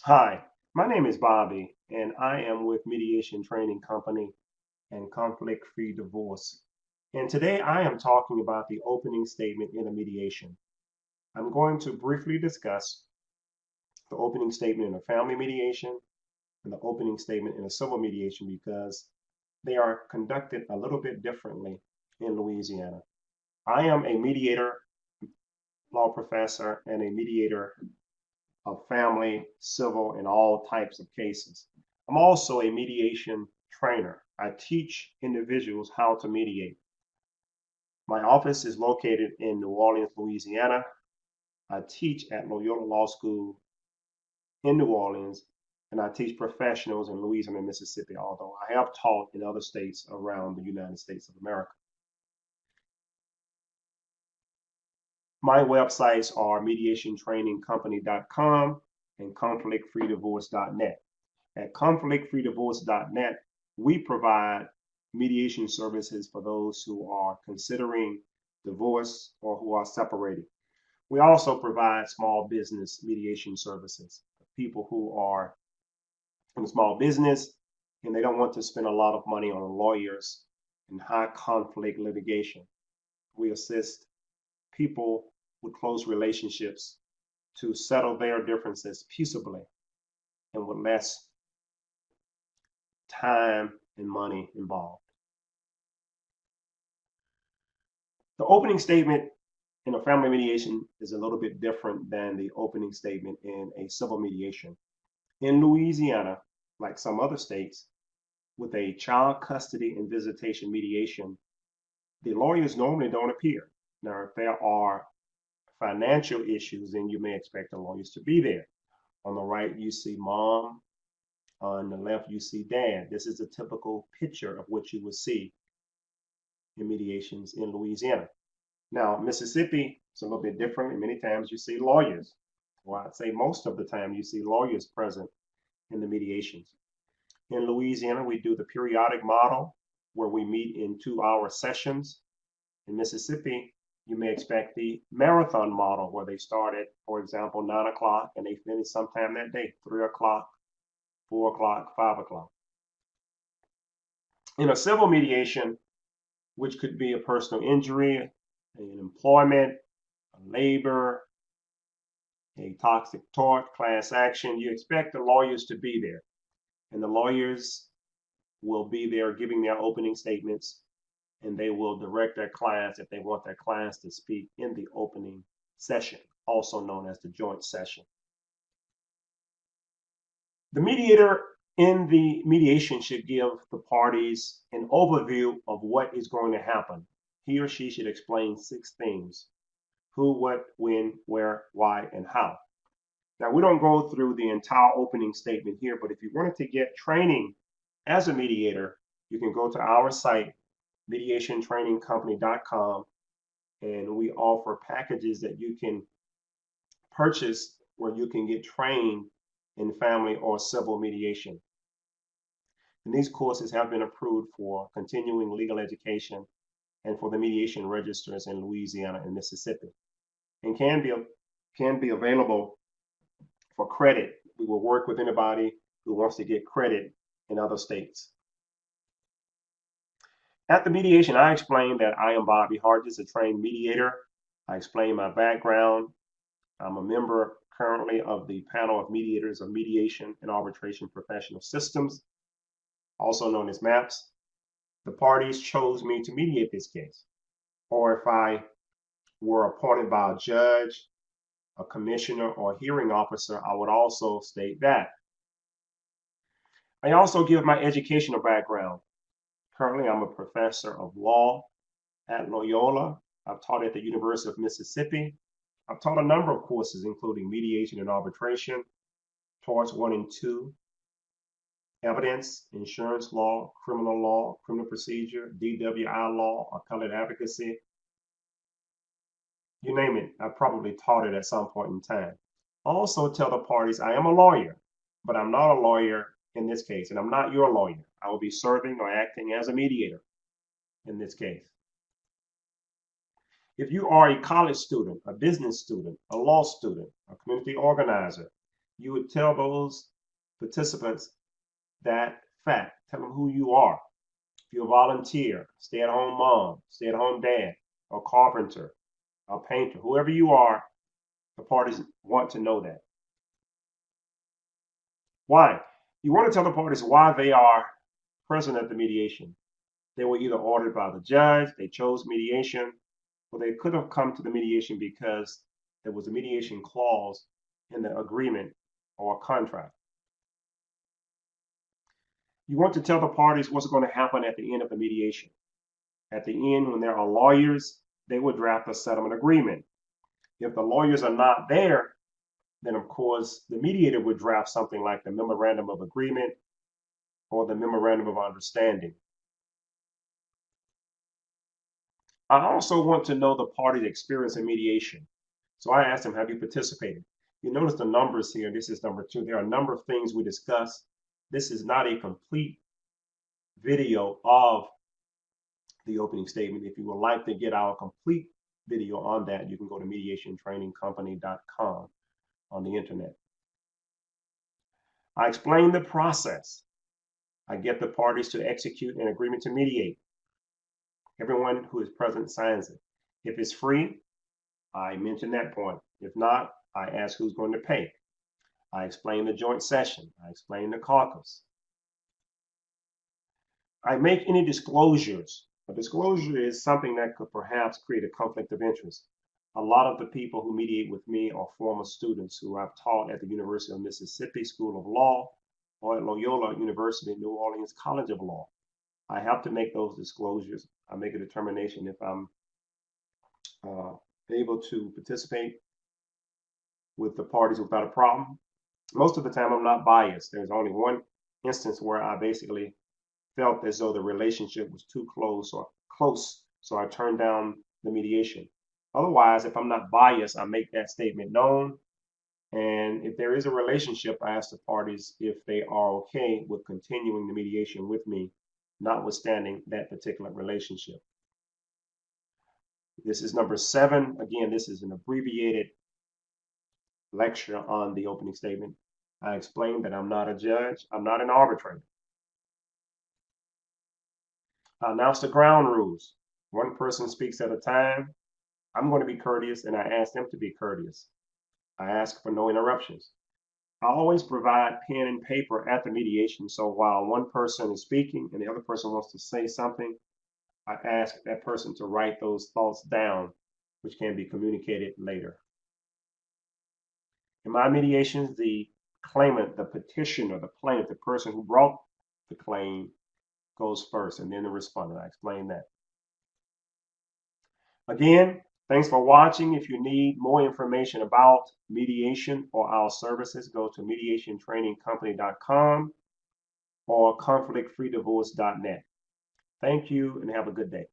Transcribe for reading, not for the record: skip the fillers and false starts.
Hi, my name is Bobby, and I am with Mediation Training Company and Conflict-Free Divorce. And today I am talking about the opening statement in a mediation. I'm going to briefly discuss the opening statement in a family mediation and the opening statement in a civil mediation because they are conducted a little bit differently in Louisiana. I am a mediator, law professor, and a mediator of family, civil, and all types of cases. I'm also a mediation trainer. I teach individuals how to mediate. My office is located in New Orleans, Louisiana. I teach at Loyola Law School in New Orleans, and I teach professionals in Louisiana and Mississippi, although I have taught in other states around the United States of America. My websites are mediationtrainingcompany.com and conflictfreedivorce.net. At conflictfreedivorce.net, we provide mediation services for those who are considering divorce or who are separated. We also provide small business mediation services for people who are in small business and they don't want to spend a lot of money on lawyers in high conflict litigation. We assist people with close relationships to settle their differences peaceably and with less time and money involved. The opening statement in a family mediation is a little bit different than the opening statement in a civil mediation. In Louisiana, like some other states, with a child custody and visitation mediation, the lawyers normally don't appear. Now, if there are financial issues, then you may expect the lawyers to be there. On the right, you see mom. On the left, you see dad. This is a typical picture of what you would see in mediations in Louisiana. Now, Mississippi is a little bit different, and many times you see lawyers. Well, I'd say most of the time you see lawyers present in the mediations. In Louisiana, we do the periodic model where we meet in 2-hour sessions. In Mississippi, you may expect the marathon model where they start at, for example, 9 o'clock and they finish sometime that day, 3 o'clock, 4 o'clock, 5 o'clock. In a civil mediation, which could be a personal injury, an employment, a labor, a toxic tort, class action, you expect the lawyers to be there. And the lawyers will be there giving their opening statements, and they will direct their clients if they want their clients to speak in the opening session, also known as the joint session. The mediator in the mediation should give the parties an overview of what is going to happen. He or she should explain 6 things: who, what, when, where, why, and how. Now, we don't go through the entire opening statement here, but if you wanted to get training as a mediator, you can go to our site, mediationtrainingcompany.com, and we offer packages that you can purchase where you can get trained in family or civil mediation. And these courses have been approved for continuing legal education and for the mediation registers in Louisiana and Mississippi, and can be available for credit. We will work with anybody who wants to get credit in other states. At the mediation, I explained that I am Bobby Hargis, a trained mediator. I explained my background. I'm a member currently of the panel of mediators of mediation and arbitration professional systems, also known as MAPS. The parties chose me to mediate this case. Or if I were appointed by a judge, a commissioner, or hearing officer, I would also state that. I also give my educational background. Currently, I'm a professor of law at Loyola. I've taught at the University of Mississippi. I've taught a number of courses, including mediation and arbitration, torts 1 and 2, evidence, insurance law, criminal procedure, DWI law, appellate advocacy. You name it, I've probably taught it at some point in time. I also tell the parties I am a lawyer, but I'm not a lawyer in this case, and I'm not your lawyer. I will be serving or acting as a mediator in this case. If you are a college student, a business student, a law student, a community organizer, you would tell those participants that fact. Tell them who you are. If you're a volunteer, stay-at-home mom, stay-at-home dad, a carpenter, a painter, whoever you are, the parties want to know that. Why? You want to tell the parties why they are present at the mediation. They were either ordered by the judge, they chose mediation, or they could have come to the mediation because there was a mediation clause in the agreement or contract. You want to tell the parties what's going to happen at the end of the mediation. At the end, when there are lawyers, they will draft a settlement agreement. If the lawyers are not there, then of course the mediator would draft something like the memorandum of agreement or the memorandum of understanding. I also want to know the party's experience in mediation. So I asked them, have you participated? You notice the numbers here. This is number 2. There are a number of things we discussed. This is not a complete video of the opening statement. If you would like to get our complete video on that, you can go to mediationtrainingcompany.com on the internet. I explain the process. I get the parties to execute an agreement to mediate. Everyone who is present signs it. If it's free, I mention that point. If not, I ask who's going to pay. I explain the joint session. I explain the caucus. I make any disclosures. A disclosure is something that could perhaps create a conflict of interest. A lot of the people who mediate with me are former students who I've taught at the University of Mississippi School of Law or at Loyola University, New Orleans College of Law. I have to make those disclosures. I make a determination if I'm able to participate with the parties without a problem. Most of the time, I'm not biased. There's only one instance where I basically felt as though the relationship was too close, so I turned down the mediation. Otherwise, if I'm not biased, I make that statement known. And if there is a relationship, I ask the parties if they are okay with continuing the mediation with me, notwithstanding that particular relationship. This is number 7. Again, this is an abbreviated lecture on the opening statement. I explained that I'm not a judge. I'm not an arbitrator. I announce the ground rules. One person speaks at a time. I'm going to be courteous, and I ask them to be courteous. I ask for no interruptions. I always provide pen and paper at the mediation, so while one person is speaking and the other person wants to say something, I ask that person to write those thoughts down, which can be communicated later. In my mediations, the claimant, the petitioner, the plaintiff, the person who brought the claim goes first, and then the respondent. I explained that. Again, thanks for watching. If you need more information about mediation or our services, go to mediationtrainingcompany.com or conflictfreedivorce.net. Thank you and have a good day.